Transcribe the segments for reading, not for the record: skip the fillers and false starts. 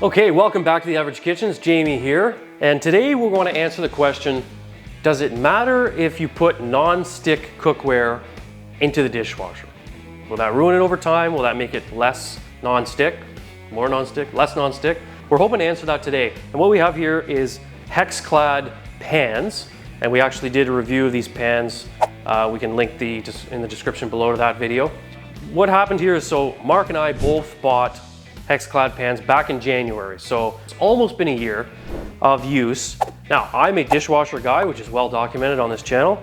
Okay, welcome back to The Average Kitchen. It's Jamie here. And today we're going to answer the question, does it matter if you put non-stick cookware into the dishwasher? Will that ruin it over time? Will that make it less non-stick? More non-stick? Less non-stick? We're hoping to answer that today. And what we have here is HexClad pans. And we actually did a review of these pans. We can link in the description below to that video. What happened here is, so Mark and I both bought HexClad pans back in January. So it's almost been a year of use. Now, I'm a dishwasher guy, which is well documented on this channel.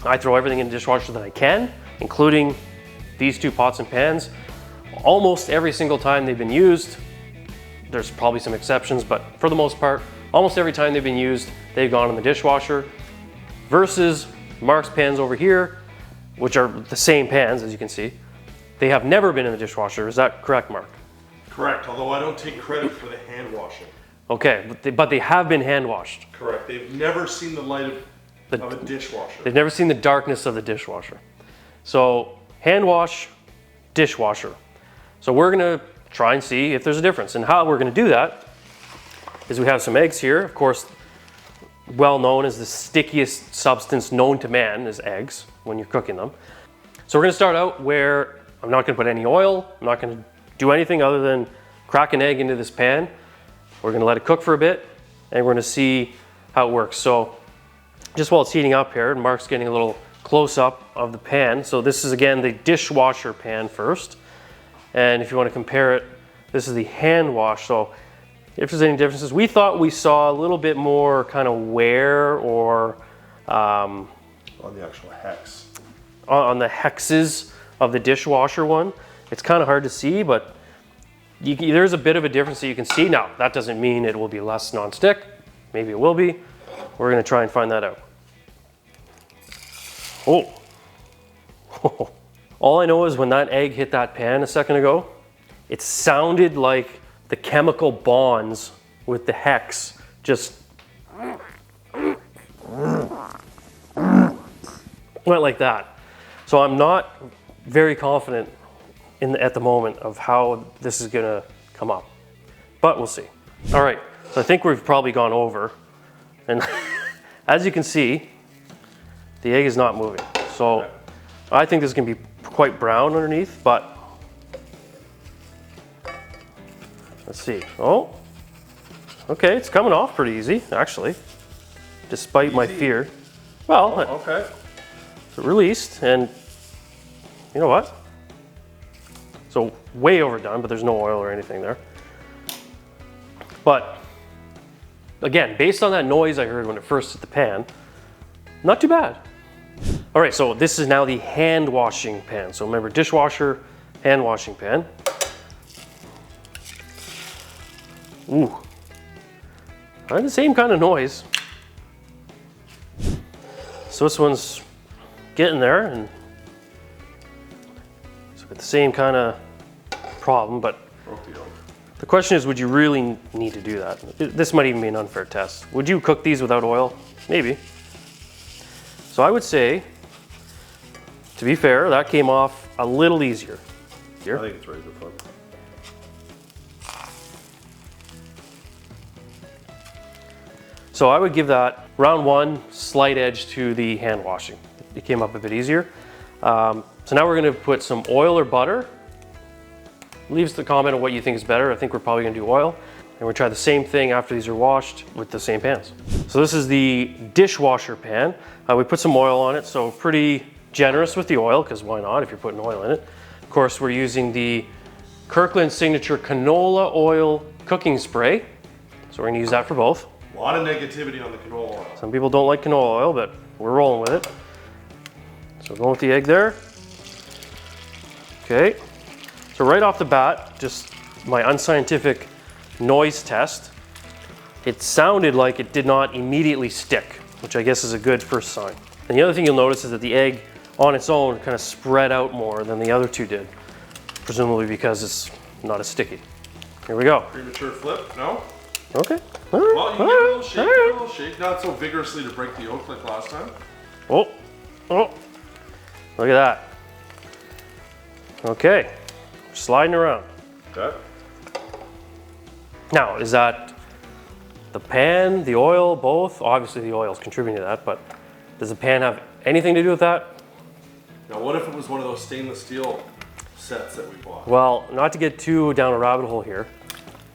I throw everything in the dishwasher that I can, including these two pots and pans. Almost every single time they've been used, there's probably some exceptions, but for the most part, almost every time they've been used, they've gone in the dishwasher, versus Marc's pans over here, which are the same pans, as you can see. They have never been in the dishwasher. Is that correct, Mark? Correct, although I don't take credit for the hand washing. Okay, but they have been hand washed. Correct, they've never seen the light of a dishwasher. They've never seen the darkness of the dishwasher. So hand wash, dishwasher. So we're gonna try and see if there's a difference. And how we're gonna do that is we have some eggs here. Of course, well known as the stickiest substance known to man is eggs when you're cooking them. So we're gonna start out where I'm not gonna put any oil. I'm not gonna do anything other than crack an egg into this pan. We're gonna let it cook for a bit and we're gonna see how it works. So just while it's heating up here, and Mark's getting a little close up of the pan. So this is again the dishwasher pan first. And if you wanna compare it, this is the hand wash. So if there's any differences, we thought we saw a little bit more kind of wear or on the actual hex. On the hexes of the dishwasher one. It's kind of hard to see, but there's a bit of a difference that you can see. Now, that doesn't mean it will be less non-stick. Maybe it will be. We're gonna try and find that out. Oh. All I know is when that egg hit that pan a second ago, it sounded like the chemical bonds with the hex just went like that. So I'm not very confident at the moment of how this is gonna come up, but we'll see. All right, so I think we've probably gone over, and as you can see, the egg is not moving. So I think this is gonna be quite brown underneath, but let's see. Oh, okay, it's coming off pretty easy, actually, despite my fear. Well, okay. So released, and you know what? So way overdone, but there's no oil or anything there. But again, based on that noise I heard when it first hit the pan, not too bad. All right, so this is now the hand washing pan. So remember, dishwasher, hand washing pan. Ooh, the same kind of noise. So this one's getting there, and so with the same kind of problem, but the question is, would you really need to do that? This might even be an unfair test. Would you cook these without oil? Maybe. So I would say, to be fair, that came off a little easier. Here. I think it's ready to flip. So I would give that round one slight edge to the hand washing. It came up a bit easier. So now we're gonna put some oil or butter. Leaves the comment on what you think is better. I think we're probably gonna do oil. And we'll try the same thing after these are washed with the same pans. So this is the dishwasher pan. We put some oil on it, so pretty generous with the oil, because why not if you're putting oil in it. Of course, we're using the Kirkland Signature Canola Oil Cooking Spray. So we're gonna use that for both. A lot of negativity on the canola oil. Some people don't like canola oil, but we're rolling with it. So going with the egg there. Okay. So right off the bat, just my unscientific noise test, it sounded like it did not immediately stick, which I guess is a good first sign. And the other thing you'll notice is that the egg on its own kind of spread out more than the other two did, presumably because it's not as sticky. Here we go. Premature flip, no? Okay. Well, you give it a little shake, give it a little shake, not so vigorously to break the yolk like last time. Oh, look at that. Okay, sliding around. Okay. Now, is that the pan, the oil, both? Obviously the oil is contributing to that, but does the pan have anything to do with that? Now what if it was one of those stainless steel sets that we bought? Well, not to get too down a rabbit hole here,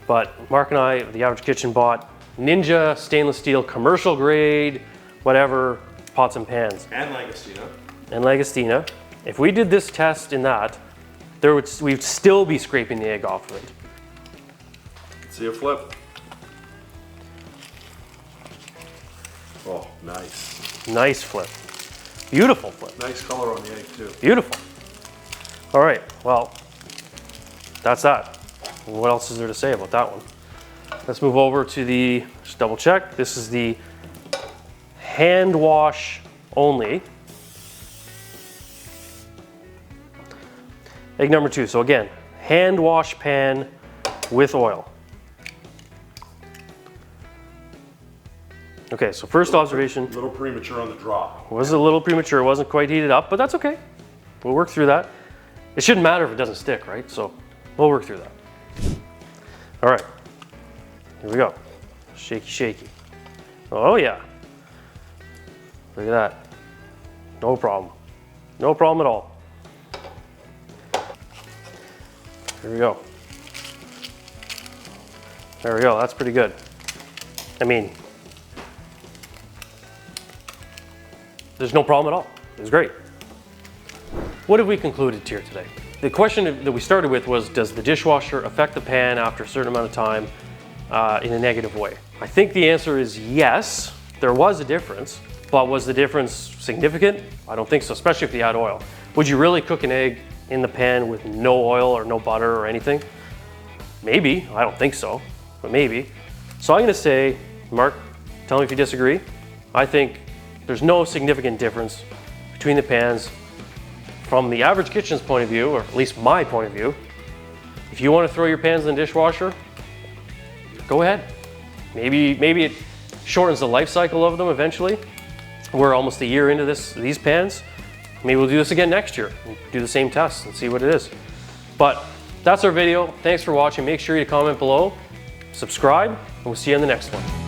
but Mark and I, The Average Kitchen, bought Ninja stainless steel commercial grade, whatever, pots and pans. And Langostina. And Langostina. If we did this test in that, we'd still be scraping the egg off of it. See a flip. Oh, nice. Nice flip. Beautiful flip. Nice color on the egg too. Beautiful. All right, well, that's that. What else is there to say about that one? Let's move over to the, just double check. This is the hand wash only. Egg number 2. So again, hand wash pan with oil. Okay, so first observation. A little premature on the drop. Was a little premature, wasn't quite heated up, but that's okay. We'll work through that. It shouldn't matter if it doesn't stick, right? So we'll work through that. All right, here we go. Shaky, shaky. Oh yeah. Look at that. No problem. No problem at all. Here we go. There we go, that's pretty good. I mean, there's no problem at all. It was great. What have we concluded here today? The question that we started with was, does the dishwasher affect the pan after a certain amount of time in a negative way? I think the answer is yes. There was a difference, but was the difference significant? I don't think so, especially if you add oil. Would you really cook an egg in the pan with no oil or no butter or anything? Maybe, I don't think so, but maybe. So I'm gonna say, Mark, tell me if you disagree. I think there's no significant difference between the pans from the average kitchen's point of view, or at least my point of view. If you want to throw your pans in the dishwasher, go ahead. Maybe it shortens the life cycle of them eventually. We're almost a year into these pans. Maybe we'll do this again next year and do the same test and see what it is. But that's our video. Thanks for watching. Make sure you comment below, subscribe, and we'll see you in the next one.